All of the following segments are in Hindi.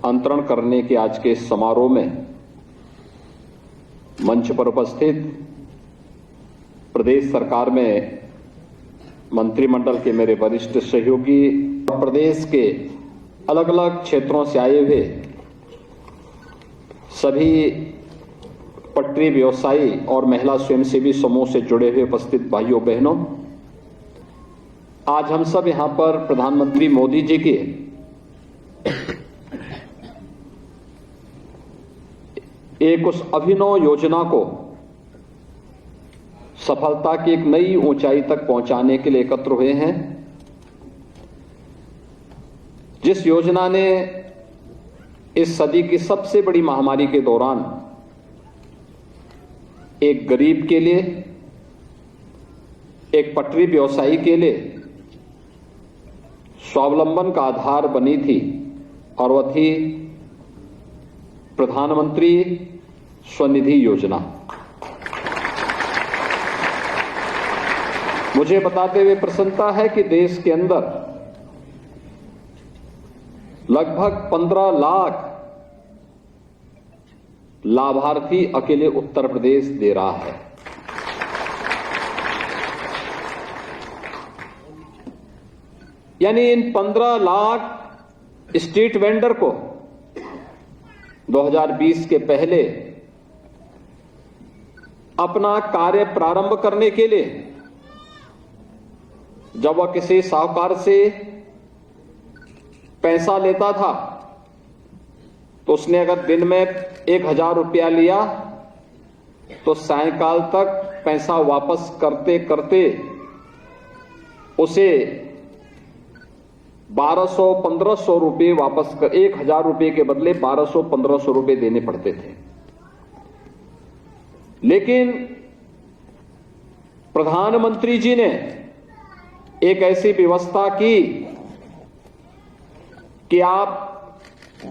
अंतरण करने के आज के इस समारोह में मंच पर उपस्थित प्रदेश सरकार में मंत्रिमंडल के मेरे वरिष्ठ सहयोगी, प्रदेश के अलग अलग क्षेत्रों से आए हुए सभी पटरी व्यवसायी और महिला स्वयंसेवी समूह से जुड़े हुए उपस्थित भाइयों बहनों, आज हम सब यहां पर प्रधानमंत्री मोदी जी के एक उस अभिनव योजना को सफलता की एक नई ऊंचाई तक पहुंचाने के लिए एकत्र हुए हैं, जिस योजना ने इस सदी की सबसे बड़ी महामारी के दौरान एक गरीब के लिए, एक पटरी व्यवसायी के लिए स्वावलंबन का आधार बनी थी और वह थी प्रधानमंत्री स्वनिधि योजना। मुझे बताते हुए प्रसन्नता है कि देश के अंदर लगभग 15 लाख लाभार्थी अकेले उत्तर प्रदेश दे रहा है। यानी इन 15 लाख स्ट्रीट वेंडर को 2020 के पहले अपना कार्य प्रारंभ करने के लिए जब वह किसी साहूकार से पैसा लेता था तो उसने अगर दिन में 1000 रुपया लिया तो सायंकाल तक पैसा वापस करते करते उसे 1200-1500 रुपये वापस कर 1000 रुपये के बदले 1200-1500 रुपये देने पड़ते थे। लेकिन प्रधानमंत्री जी ने एक ऐसी व्यवस्था की कि आप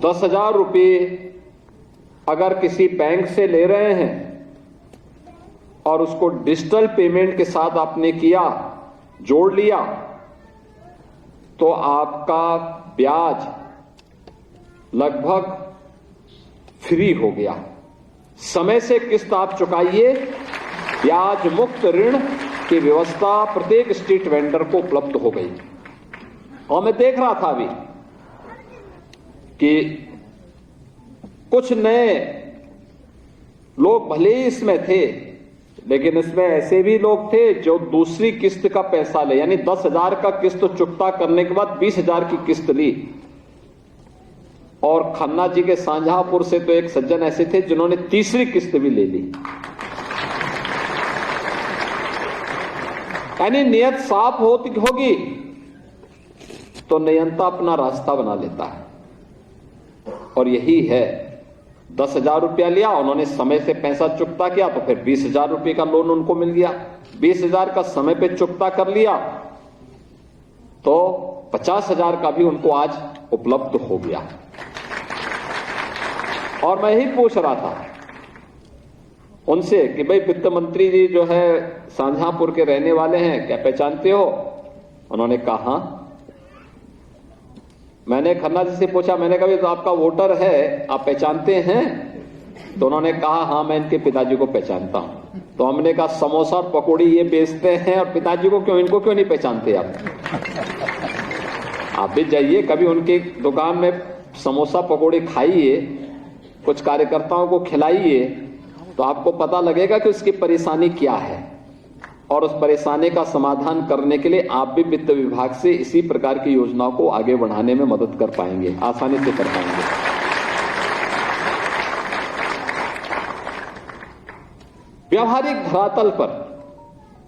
10,000 रुपये अगर किसी बैंक से ले रहे हैं और उसको डिजिटल पेमेंट के साथ आपने किया, जोड़ लिया, तो आपका ब्याज लगभग फ्री हो गया। समय से किस्त आप चुकाइए, ब्याज मुक्त ऋण की व्यवस्था प्रत्येक स्ट्रीट वेंडर को उपलब्ध हो गई। और मैं देख रहा था अभी कि कुछ नए लोग भले ही इसमें थे, लेकिन इसमें ऐसे भी लोग थे जो दूसरी किस्त का पैसा ले, यानी 10,000 का किस्त चुकता करने के बाद 20,000 की किस्त ली। और खन्ना जी के शाहजहांपुर से तो एक सज्जन ऐसे थे जिन्होंने तीसरी किस्त भी ले ली। यानी नियत साफ होगी तो नियंता अपना रास्ता बना लेता है। और यही है, 10,000 रुपया लिया, उन्होंने समय से पैसा चुकता किया तो फिर 20,000 रुपये का लोन उनको मिल गया। 20,000 का समय पे चुकता कर लिया तो 50,000 का भी उनको आज उपलब्ध हो गया। और मैं ही पूछ रहा था उनसे कि भाई वित्त मंत्री जी जो है शाहजहांपुर के रहने वाले हैं, क्या पहचानते हो? उन्होंने कहा हाँ। मैंने खन्ना जी से पूछा, मैंने कहा तो आपका वोटर है, आप पहचानते हैं? तो उन्होंने कहा हाँ, मैं इनके पिताजी को पहचानता हूं। तो हमने कहा समोसा और पकौड़ी ये बेचते हैं और पिताजी को क्यों, इनको क्यों नहीं पहचानते आप? आप भी जाइए कभी उनकी दुकान में समोसा पकौड़ी खाइए, कुछ कार्यकर्ताओं को खिलाइए, तो आपको पता लगेगा कि उसकी परेशानी क्या है। और उस परेशानी का समाधान करने के लिए आप भी वित्त विभाग से इसी प्रकार की योजनाओं को आगे बढ़ाने में मदद कर पाएंगे, आसानी से कर पाएंगे। व्यावहारिक धरातल पर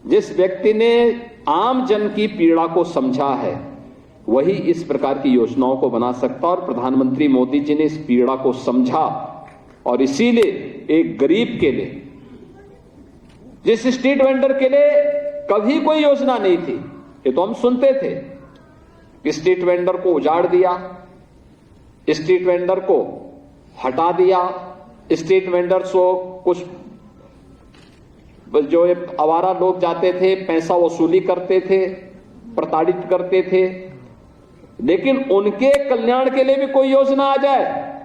जिस व्यक्ति ने आम जन की पीड़ा को समझा है वही इस प्रकार की योजनाओं को बना सकता। और प्रधानमंत्री मोदी जी ने इस पीड़ा को समझा और इसीलिए एक गरीब के लिए, जिस स्ट्रीट वेंडर के लिए कभी कोई योजना नहीं थी, ये तो हम सुनते थे कि स्ट्रीट वेंडर को उजाड़ दिया, स्ट्रीट वेंडर को हटा दिया, स्ट्रीट वेंडर्स को कुछ जो आवारा लोग जाते थे पैसा वसूली करते थे, प्रताड़ित करते थे। लेकिन उनके कल्याण के लिए भी कोई योजना आ जाए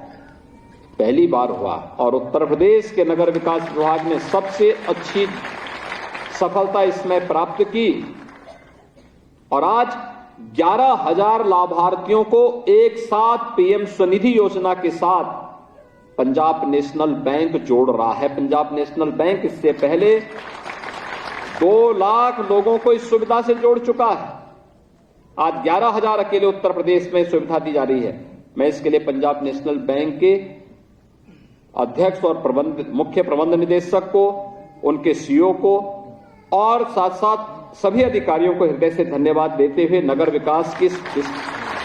पहली बार हुआ और उत्तर प्रदेश के नगर विकास विभाग ने सबसे अच्छी सफलता इसमें प्राप्त की और आज 11,000 लाभार्थियों को एक साथ पीएम स्वनिधि योजना के साथ पंजाब नेशनल बैंक जोड़ रहा है। पंजाब नेशनल बैंक इससे पहले 2 लाख लोगों को इस सुविधा से जोड़ चुका है। आज 11,000 अकेले उत्तर प्रदेश में सुविधा दी जा रही है। मैं इसके लिए पंजाब नेशनल बैंक के अध्यक्ष और मुख्य प्रबंध निदेशक को, उनके सीईओ को और साथ साथ सभी अधिकारियों को हृदय से धन्यवाद देते हुए नगर विकास की इस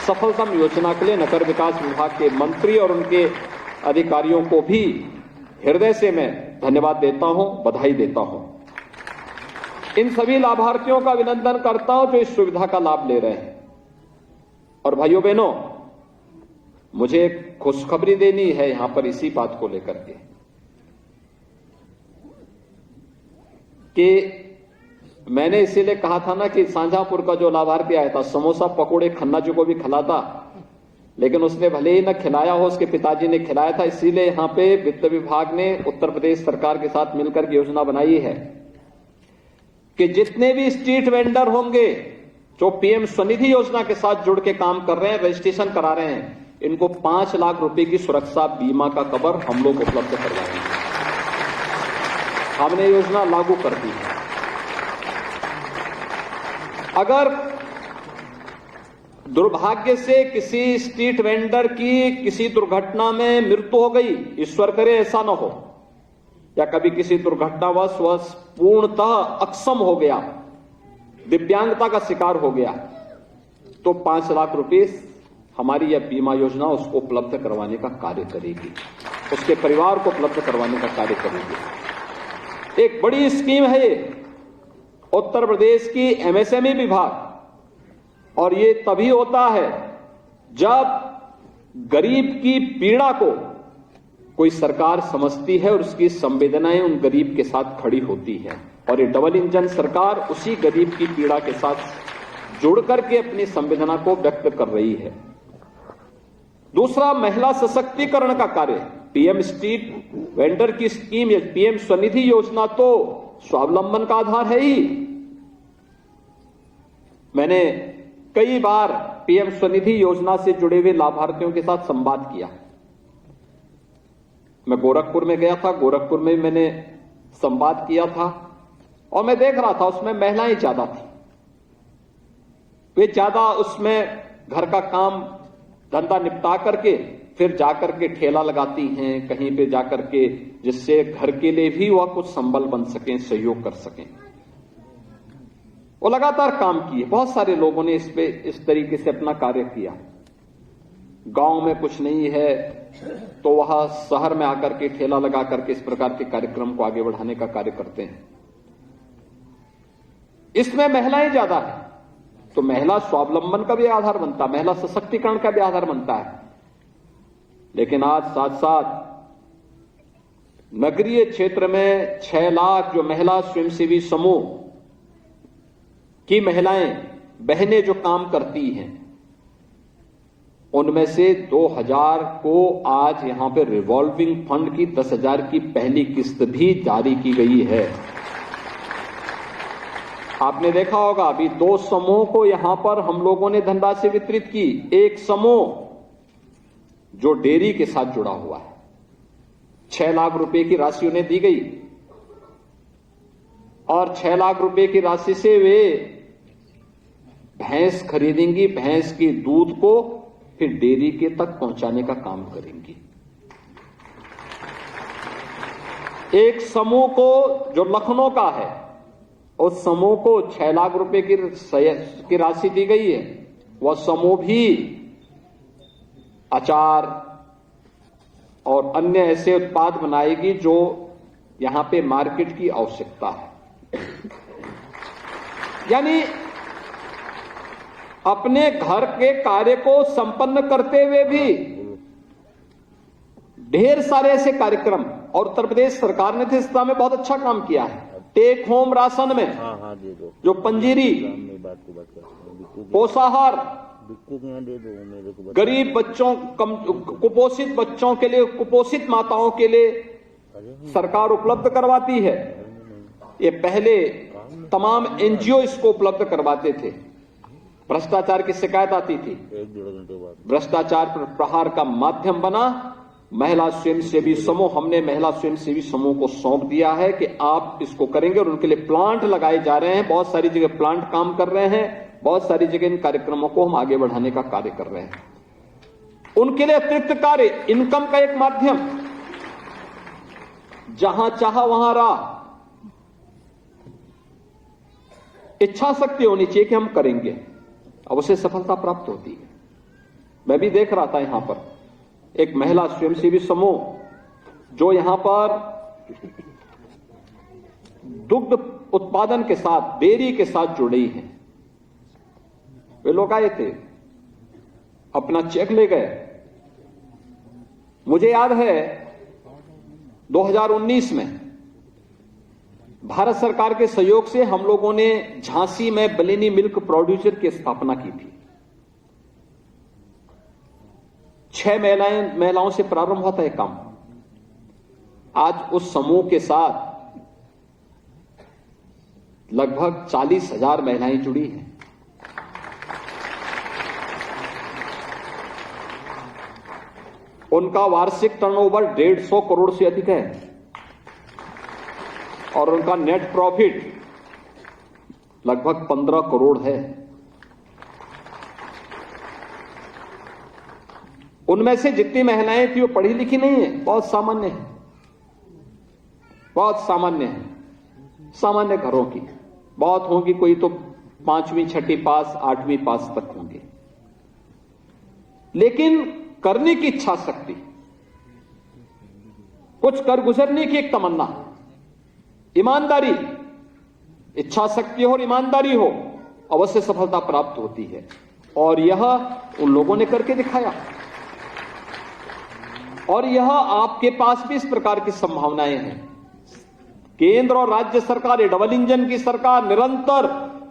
सफलतम योजना के लिए नगर विकास विभाग के मंत्री और उनके अधिकारियों को भी हृदय से मैं धन्यवाद देता हूं, बधाई देता हूं। इन सभी लाभार्थियों का अभिनंदन करता हूं जो इस सुविधा का लाभ ले रहे हैं। और भाइयों बहनों, मुझे एक खुशखबरी देनी है यहां पर इसी बात को लेकर के कि मैंने इसीलिए कहा था ना कि सांझापुर का जो लाभार्थी आया था समोसा पकोड़े खन्ना जी को भी खिलाता, लेकिन उसने भले ही न खिलाया हो, उसके पिताजी ने खिलाया था। इसीलिए यहां पे वित्त विभाग ने उत्तर प्रदेश सरकार के साथ मिलकर योजना बनाई है कि जितने भी स्ट्रीट वेंडर होंगे जो पीएम स्वनिधि योजना के साथ जुड़ के काम कर रहे हैं, रजिस्ट्रेशन करा रहे हैं, इनको 5 लाख रुपए की सुरक्षा बीमा का कवर हम लोग उपलब्ध करवाएंगे। हमने योजना लागू कर दी है। अगर दुर्भाग्य से किसी स्ट्रीट वेंडर की किसी दुर्घटना में मृत्यु हो गई, ईश्वर करे ऐसा न हो, या कभी किसी दुर्घटनावश वह पूर्णतः अक्षम हो गया, दिव्यांगता का शिकार हो गया, तो 5 लाख रुपए हमारी यह बीमा योजना उसको उपलब्ध करवाने का कार्य करेगी, उसके परिवार को उपलब्ध करवाने का कार्य करेगी। एक बड़ी स्कीम है ये उत्तर प्रदेश की एमएसएमई विभाग, और ये तभी होता है जब गरीब की पीड़ा को कोई सरकार समझती है और उसकी संवेदनाएं उन गरीब के साथ खड़ी होती है। और ये डबल इंजन सरकार उसी गरीब की पीड़ा के साथ जुड़ करके अपनी संवेदना को व्यक्त कर रही है। दूसरा, महिला सशक्तिकरण का कार्य। पीएम स्ट्रीट वेंडर की स्कीम, पीएम स्वनिधि योजना तो स्वावलंबन का आधार है ही। मैंने कई बार पीएम स्वनिधि योजना से जुड़े हुए लाभार्थियों के साथ संवाद किया। मैं गोरखपुर में गया था, गोरखपुर में मैंने संवाद किया था और मैं देख रहा था उसमें महिलाएं ज्यादा थी। वे ज्यादा उसमें घर का काम धंधा निपटा करके फिर जाकर के ठेला लगाती हैं कहीं पे जाकर के, जिससे घर के लिए भी वह कुछ संबल बन सकें, सहयोग कर सकें। वो लगातार काम किए। बहुत सारे लोगों ने इस पे इस तरीके से अपना कार्य किया। गांव में कुछ नहीं है तो वह शहर में आकर के ठेला लगा करके इस प्रकार के कार्यक्रम को आगे बढ़ाने का कार्य करते हैं। इसमें महिलाएं ज्यादा है तो महिला स्वावलंबन का भी आधार बनता है, महिला सशक्तिकरण का भी आधार बनता है। लेकिन आज साथ साथ नगरीय क्षेत्र में 6 लाख जो महिला स्वयंसेवी समूह की महिलाएं बहनें जो काम करती हैं, उनमें से 2,000 को आज यहां पे रिवॉल्विंग फंड की 10,000 की पहली किस्त भी जारी की गई है। आपने देखा होगा अभी 2 समूह को यहां पर हम लोगों ने धनराशि वितरित की। एक समूह जो डेयरी के साथ जुड़ा हुआ है, 6 लाख रुपए की राशि उन्हें दी गई और 6 लाख रुपए की राशि से वे भैंस खरीदेंगी, भैंस के दूध को फिर डेयरी के तक पहुंचाने का काम करेंगी। एक समूह को जो लखनऊ का है, उस समूह को 6 लाख रुपए की राशि दी गई है। वह समूह भी अचार और अन्य ऐसे उत्पाद बनाएगी जो यहां पे मार्केट की आवश्यकता है। यानी अपने घर के कार्य को संपन्न करते हुए भी ढेर सारे ऐसे कार्यक्रम, और उत्तर प्रदेश सरकार ने तो इस दिशा में बहुत अच्छा काम किया है। टेक होम राशन में जो पंजीरी, पोषाहार, दे दो मेरे को। गरीब बच्चों, कुपोषित बच्चों के लिए, कुपोषित माताओं के लिए सरकार उपलब्ध करवाती है। ये पहले तमाम एनजीओ इसको उपलब्ध करवाते थे। भ्रष्टाचार की शिकायत आती थी, 1-1.5 घंटे बाद भ्रष्टाचार पर प्रहार का माध्यम बना महिला स्वयंसेवी समूह। हमने महिला स्वयंसेवी समूह को सौंप दिया है कि आप इसको करेंगे और उनके लिए प्लांट लगाए जा रहे हैं। बहुत सारी जगह प्लांट काम कर रहे हैं, बहुत सारी जगह इन कार्यक्रमों को हम आगे बढ़ाने का कार्य कर रहे हैं। उनके लिए अतिरिक्त कार्य, इनकम का एक माध्यम, जहां चाहा वहां रहा। इच्छा शक्ति होनी चाहिए कि हम करेंगे, अब उसे सफलता प्राप्त होती है। मैं भी देख रहा था यहां पर एक महिला स्वयंसेवी समूह जो यहां पर दुग्ध उत्पादन के साथ, डेयरी के साथ जुड़ी है। वे लोग आए थे, अपना चेक ले गए। मुझे याद है 2019 में भारत सरकार के सहयोग से हम लोगों ने झांसी में बलेनी मिल्क प्रोड्यूसर की स्थापना की थी। 6 महिलाओं से प्रारंभ हुआ था यह काम। आज उस समूह के साथ लगभग 40,000 महिलाएं जुड़ी हैं। उनका वार्षिक टर्नओवर 150 करोड़ से अधिक है और उनका नेट प्रॉफिट लगभग 15 करोड़ है। उनमें से जितनी महिलाएं थी वो पढ़ी लिखी नहीं है, बहुत सामान्य है, बहुत सामान्य है, सामान्य घरों की। बहुत होंगी, कोई तो 5वीं 6वीं पास, 8वीं पास तक होंगे, लेकिन करने की इच्छा शक्ति, कुछ कर गुजरने की एक तमन्ना, ईमानदारी, इच्छा शक्ति हो और ईमानदारी हो, अवश्य सफलता प्राप्त होती है। और यह उन लोगों ने करके दिखाया। और यह आपके पास भी इस प्रकार की संभावनाएं हैं। केंद्र और राज्य सरकार, ये डबल इंजन की सरकार निरंतर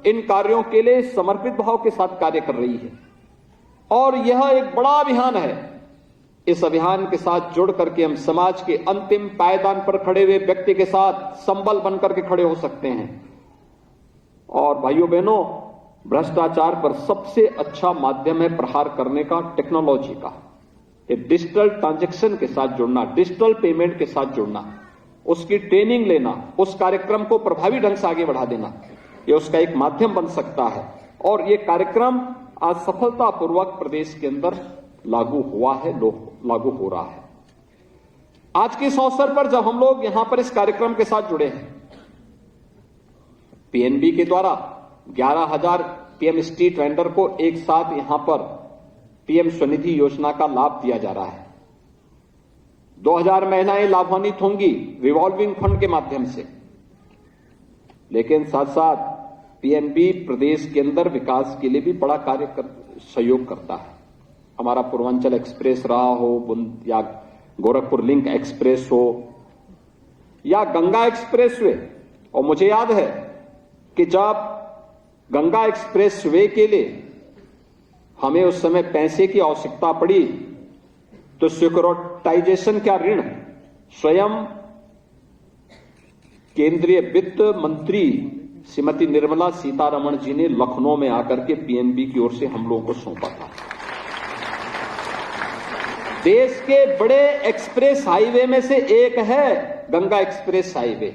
इन कार्यों के लिए समर्पित भाव के साथ कार्य कर रही है। और यह एक बड़ा अभियान है। इस अभियान के साथ जुड़ करके हम समाज के अंतिम पायदान पर खड़े हुए व्यक्ति के साथ संबल बनकर के खड़े हो सकते हैं। और भाइयों बहनों, भ्रष्टाचार पर सबसे अच्छा माध्यम है प्रहार करने का टेक्नोलॉजी का। ये डिजिटल ट्रांजैक्शन के साथ जुड़ना, डिजिटल पेमेंट के साथ जुड़ना, उसकी ट्रेनिंग लेना, उस कार्यक्रम को प्रभावी ढंग से आगे बढ़ा देना, ये उसका एक माध्यम बन सकता है। और ये कार्यक्रम आज सफलतापूर्वक प्रदेश के अंदर लागू हुआ है, लागू हो रहा है। आज के इस अवसर पर जब हम लोग यहां पर इस कार्यक्रम के साथ जुड़े हैं, पीएनबी के द्वारा 11,000 पीएम स्ट्रीट वेंडर को एक साथ यहां पर पीएम स्वनिधि योजना का लाभ दिया जा रहा है। 2,000 महिलाएं लाभान्वित होंगी रिवॉल्विंग फंड के माध्यम से। लेकिन साथ साथ पीएनबी प्रदेश के अंदर विकास के लिए भी बड़ा सहयोग करता है। हमारा पूर्वांचल एक्सप्रेस रहा हो, या गोरखपुर लिंक एक्सप्रेस हो, या गंगा एक्सप्रेस वे। और मुझे याद है कि जब गंगा एक्सप्रेस वे के लिए हमें उस समय पैसे की आवश्यकता पड़ी तो सिक्योरिटाइजेशन का ऋण स्वयं केंद्रीय वित्त मंत्री श्रीमती निर्मला सीतारमण जी ने लखनऊ में आकर के पीएनबी की ओर से हम लोगों को सौंपा था। देश के बड़े एक्सप्रेस हाईवे में से एक है गंगा एक्सप्रेस हाईवे,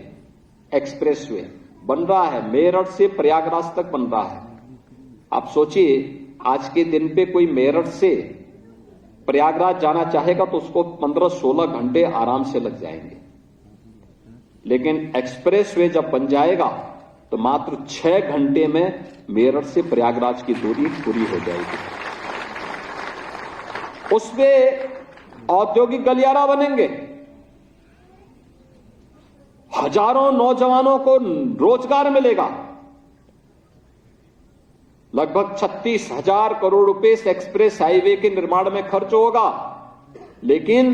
एक्सप्रेसवे बन रहा है, मेरठ से प्रयागराज तक बन रहा है। आप सोचिए, आज के दिन पे कोई मेरठ से प्रयागराज जाना चाहेगा तो उसको 15-16 घंटे आराम से लग जाएंगे। लेकिन एक्सप्रेसवे जब बन जाएगा तो मात्र 6 घंटे में मेरठ से प्रयागराज की दूरी पूरी हो जाएगी। उसमें औद्योगिक गलियारा बनेंगे, हजारों नौजवानों को रोजगार मिलेगा। लगभग 36,000 करोड़ रुपए इस एक्सप्रेस हाईवे के निर्माण में खर्च होगा, लेकिन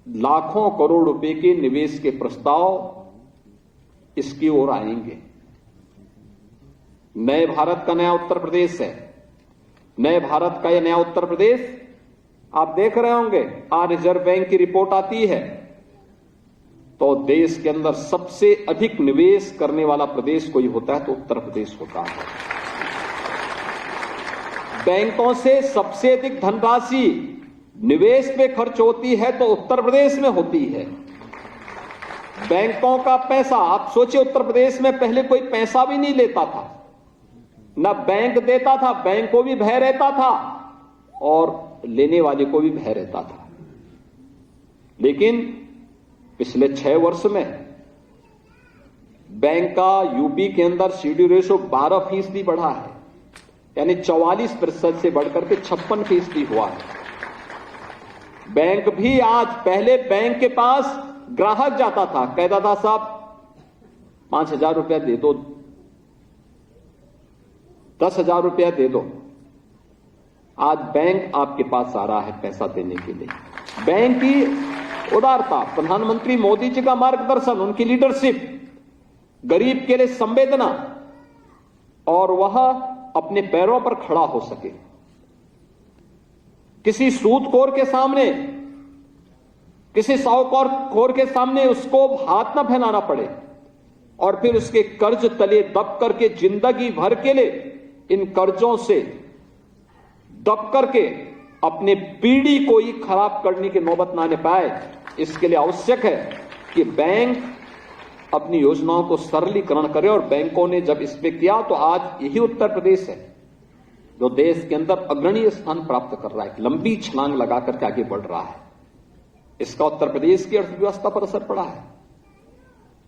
लाखों करोड़ रुपए के निवेश के प्रस्ताव इसकी ओर आएंगे। नए भारत का नया उत्तर प्रदेश है। नए भारत का यह नया उत्तर प्रदेश, आप देख रहे होंगे आज रिजर्व बैंक की रिपोर्ट आती है तो देश के अंदर सबसे अधिक निवेश करने वाला प्रदेश कोई होता है तो उत्तर प्रदेश होता है। बैंकों से सबसे अधिक धनराशि निवेश पे खर्च होती है तो उत्तर प्रदेश में होती है। बैंकों का पैसा, आप सोचिए उत्तर प्रदेश में पहले कोई पैसा भी नहीं लेता था, न बैंक देता था, बैंक को भी भय रहता था और लेने वाले को भी भय रहता था। लेकिन पिछले 6 वर्ष में बैंक का यूपी के अंदर सीडी रेशो 12% बढ़ा है, यानी 44% से बढ़कर के 56% हुआ है। बैंक भी आज, पहले बैंक के पास ग्राहक जाता था, कहता था साहब 5,000 रुपया दे दो, 10,000 रुपया दे दो। आज बैंक आपके पास आ रहा है पैसा देने के लिए। बैंक की उदारता, प्रधानमंत्री मोदी जी का मार्गदर्शन, उनकी लीडरशिप, गरीब के लिए संवेदना और वह अपने पैरों पर खड़ा हो सके, किसी सूदखोर के सामने, किसी साहूकार के सामने उसको हाथ न फैलाना पड़े और फिर उसके कर्ज तले दब करके जिंदगी भर के लिए इन कर्जों से दब करके अपने पीढ़ी को ही खराब करने की नौबत ना आने पाए। इसके लिए आवश्यक है कि बैंक अपनी योजनाओं को सरलीकरण करे और बैंकों ने जब इस पे किया तो आज यही उत्तर प्रदेश है जो देश के अंदर अग्रणीय स्थान प्राप्त कर रहा है, लंबी छलांग लगा करके आगे बढ़ रहा है। इसका उत्तर प्रदेश की अर्थव्यवस्था पर असर पड़ा है,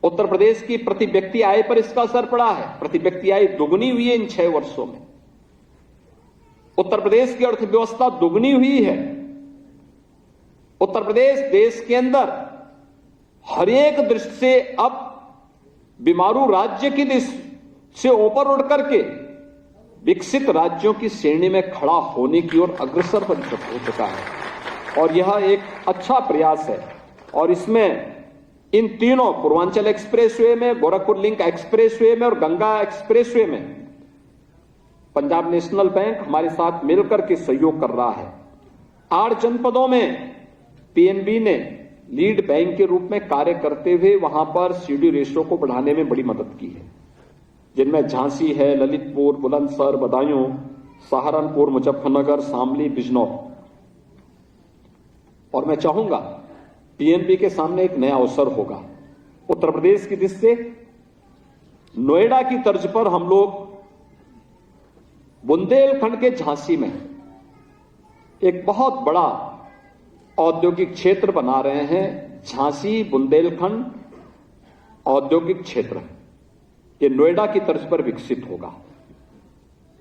उत्तर प्रदेश की प्रति व्यक्ति आय पर इसका असर पड़ा है। प्रति व्यक्ति आय दुगनी हुई है इन 6 वर्षों में, उत्तर प्रदेश की अर्थव्यवस्था दुगनी हुई है। उत्तर प्रदेश देश के अंदर हर एक दृष्टि से अब बीमारू राज्य की दृष्टि से ऊपर उठ करके विकसित राज्यों की श्रेणी में खड़ा होने की ओर अग्रसर हो चुका है और यह एक अच्छा प्रयास है। और इसमें इन तीनों, पूर्वांचल एक्सप्रेसवे में, गोरखपुर लिंक एक्सप्रेसवे में और गंगा एक्सप्रेसवे में पंजाब नेशनल बैंक हमारे साथ मिलकर के सहयोग कर रहा है। 8 जनपदों में पीएनबी ने लीड बैंक के रूप में कार्य करते हुए वहां पर सीडी रेशो को बढ़ाने में बड़ी मदद की है, जिनमें झांसी है, ललितपुर, बुलंदशहर, बदायूं, सहारनपुर, मुजफ्फरनगर, शामली, बिजनौर। और मैं चाहूंगा पीएनबी के सामने एक नया अवसर होगा। उत्तर प्रदेश की दृष्टि से नोएडा की तर्ज पर हम लोग बुंदेलखंड के झांसी में एक बहुत बड़ा औद्योगिक क्षेत्र बना रहे हैं। झांसी बुंदेलखंड औद्योगिक क्षेत्र ये नोएडा की तर्ज पर विकसित होगा।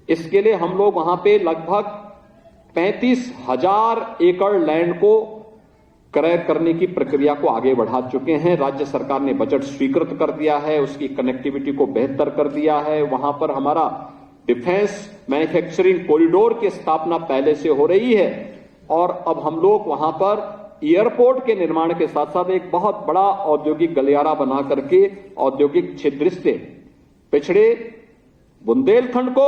इसके लिए हम लोग वहां पे लगभग 35,000 एकड़ लैंड को क्रय करने की प्रक्रिया को आगे बढ़ा चुके हैं। राज्य सरकार ने बजट स्वीकृत कर दिया है, उसकी कनेक्टिविटी को बेहतर कर दिया है। वहां पर हमारा डिफेंस मैन्युफैक्चरिंग कॉरिडोर की स्थापना पहले से हो रही है और अब हम लोग वहां पर एयरपोर्ट के निर्माण के साथ साथ एक बहुत बड़ा औद्योगिक गलियारा बना करके औद्योगिक क्षेत्र से पिछड़े बुंदेलखंड को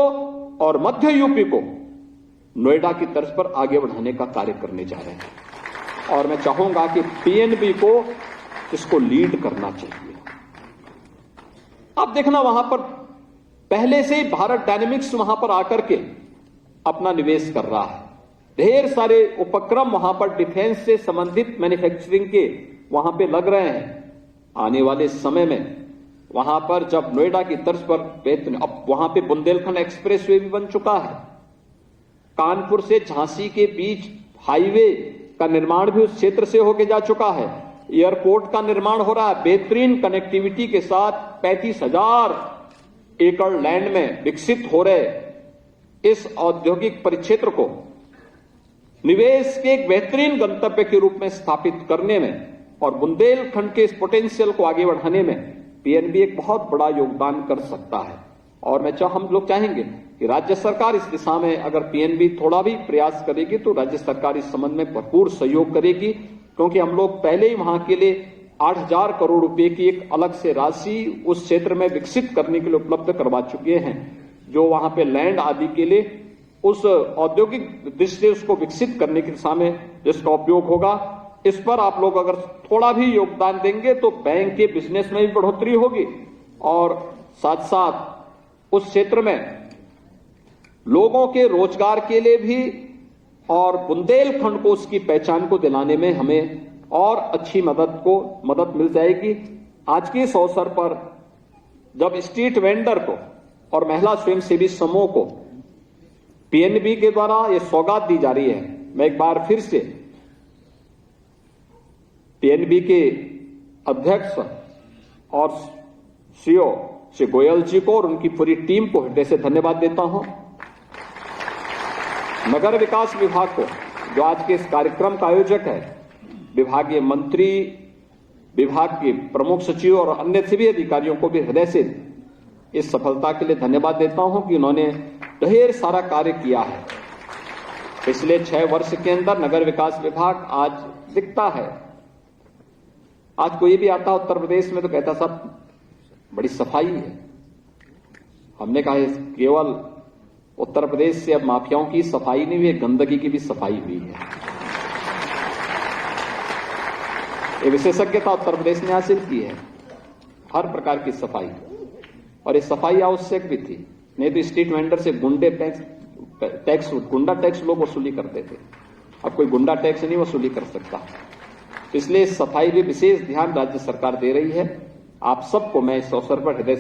और मध्य यूपी को नोएडा की तर्ज पर आगे बढ़ाने का कार्य करने जा रहे हैं। और मैं चाहूंगा कि पीएनबी को इसको लीड करना चाहिए। अब देखना वहां पर पहले से ही भारत डायनेमिक्स वहां पर आकर के अपना निवेश कर रहा है। ढेर सारे उपक्रम वहां पर डिफेंस से संबंधित मैन्युफैक्चरिंग के वहां पे लग रहे हैं। आने वाले समय में वहां पर जब नोएडा की तर्ज पर अब वहां पे बुंदेलखंड एक्सप्रेसवे भी बन चुका है, कानपुर से झांसी के बीच हाईवे का निर्माण भी उस क्षेत्र से होके जा चुका है, एयरपोर्ट का निर्माण हो रहा है। बेहतरीन कनेक्टिविटी के साथ 35,000 एकड़ लैंड में विकसित हो रहे इस औद्योगिक परिक्षेत्र को निवेश के एक बेहतरीन गंतव्य के रूप में स्थापित करने में और बुंदेलखंड के इस पोटेंशियल को आगे बढ़ाने में पीएनबी एक बहुत बड़ा योगदान कर सकता है। और हम लोग चाहेंगे कि राज्य सरकार इस दिशा में अगर पीएनबी थोड़ा भी प्रयास करेगी तो राज्य सरकार इस संबंध में भरपूर सहयोग करेगी, क्योंकि हम लोग पहले ही वहां के लिए 8,000 करोड़ रुपए की एक अलग से राशि उस क्षेत्र में विकसित करने के लिए उपलब्ध करवा चुके हैं, जो वहां पे लैंड आदि के लिए उस औद्योगिक दृष्टि से उसको विकसित करने की दिशा में जिसका उपयोग होगा, इस पर आप लोग अगर थोड़ा भी योगदान देंगे तो बैंक के बिजनेस में भी बढ़ोतरी होगी और साथ साथ उस क्षेत्र में लोगों के रोजगार के लिए भी और बुंदेलखंड को उसकी पहचान को दिलाने में हमें और अच्छी मदद मिल जाएगी। आज के इस अवसर पर जब स्ट्रीट वेंडर को और महिला स्वयंसेवी समूह को पीएनबी के द्वारा ये सौगात दी जा रही है, मैं एक बार फिर से पीएनबी के अध्यक्ष और सीईओ श्री गोयल जी को और उनकी पूरी टीम को हृदय से धन्यवाद देता हूं। नगर विकास विभाग को, जो आज के इस कार्यक्रम का आयोजक है, विभागीय मंत्री, विभाग के प्रमुख सचिव और अन्य सभी अधिकारियों को भी हृदय से इस सफलता के लिए धन्यवाद देता हूं कि उन्होंने ढेर सारा कार्य किया है। पिछले 6 वर्ष के अंदर नगर विकास विभाग आज दिखता है। आज कोई भी आता उत्तर प्रदेश में तो कहता साहब बड़ी सफाई है। हमने कहा केवल उत्तर प्रदेश से अब माफियाओं की सफाई नहीं हुई, गंदगी की भी सफाई हुई है। ये विशेषज्ञता उत्तर प्रदेश ने हासिल की है, हर प्रकार की सफाई, और ये सफाई आवश्यक भी थी। नहीं तो स्ट्रीट वेंडर से गुंडा टैक्स लोग वसूली करते थे, अब कोई गुंडा टैक्स नहीं वसूली कर सकता। इसलिए सफाई भी विशेष ध्यान राज्य सरकार दे रही है। आप सबको मैं इस अवसर पर हृदय